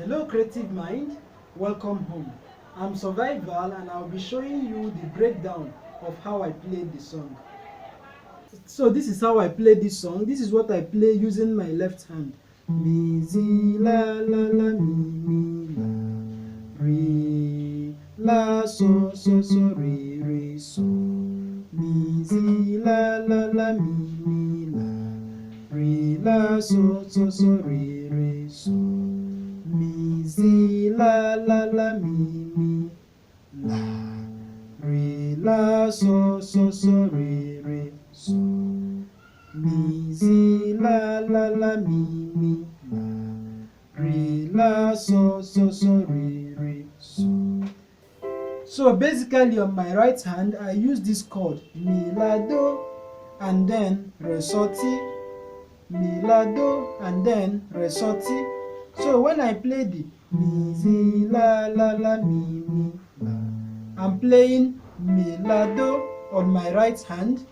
Hello creative mind, welcome home. I'm Survival and I'll be showing you the breakdown of how I played the song. So this is how I play this song. This is what I play using my left hand. Mi, zi, la, la, la, mi, la, re, la, so, so, so, re, re, so. Mi, zi, la, la, la, mi, la, re, la, so, so, so, re, re, so. Mi, zi, la, la, la, mi, la, re, la, so, so, so, re, re, so. Mi, zi, la, la, la, mi, la, re, la, so, so, so, re, re, so. So basically on my right hand, I use this chord, mi, la, do, and then re, so, ti, mi, la, do, and then re, so, ti. So when I play the mi, zi, la, la, la, mi, la, I'm playing mi, la, do on my right hand,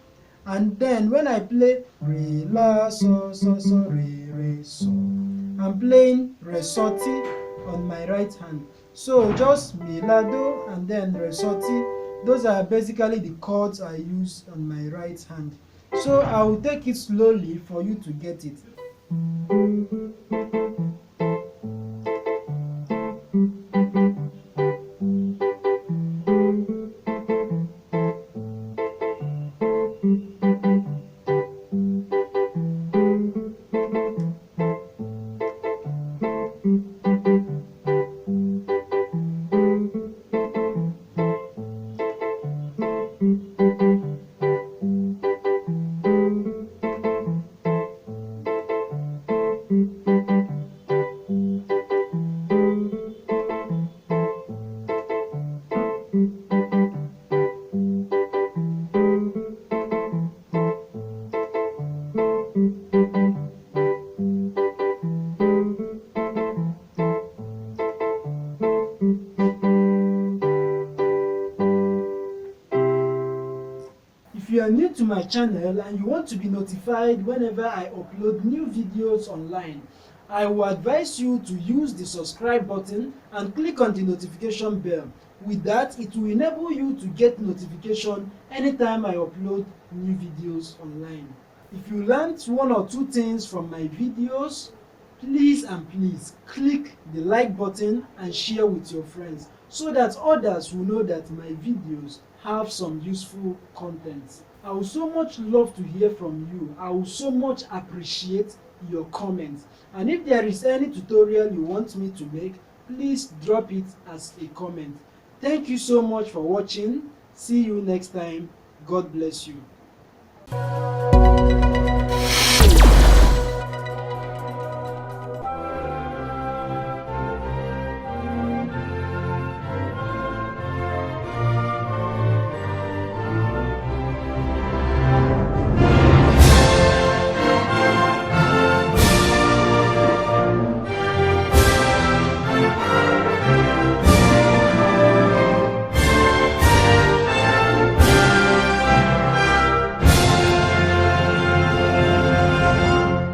and then when I play re, la, so, so, so, re, re, so, I'm playing re, so, ti on my right hand. So just mi, la, do, and then re, so, ti. Those are basically the chords I use on my right hand. So I will take it slowly for you to get it. If you are new to my channel and you want to be notified whenever I upload new videos online, I will advise you to use the subscribe button and click on the notification bell. With that, it will enable you to get notification anytime I upload new videos online. If you learned one or two things from my videos, please click the like button and share with your friends so that others will know that my videos have some useful content. I would so much love to hear from you. I would so much appreciate your comments. And if there is any tutorial you want me to make, please drop it as a comment. Thank you so much for watching. See you next time. God bless you.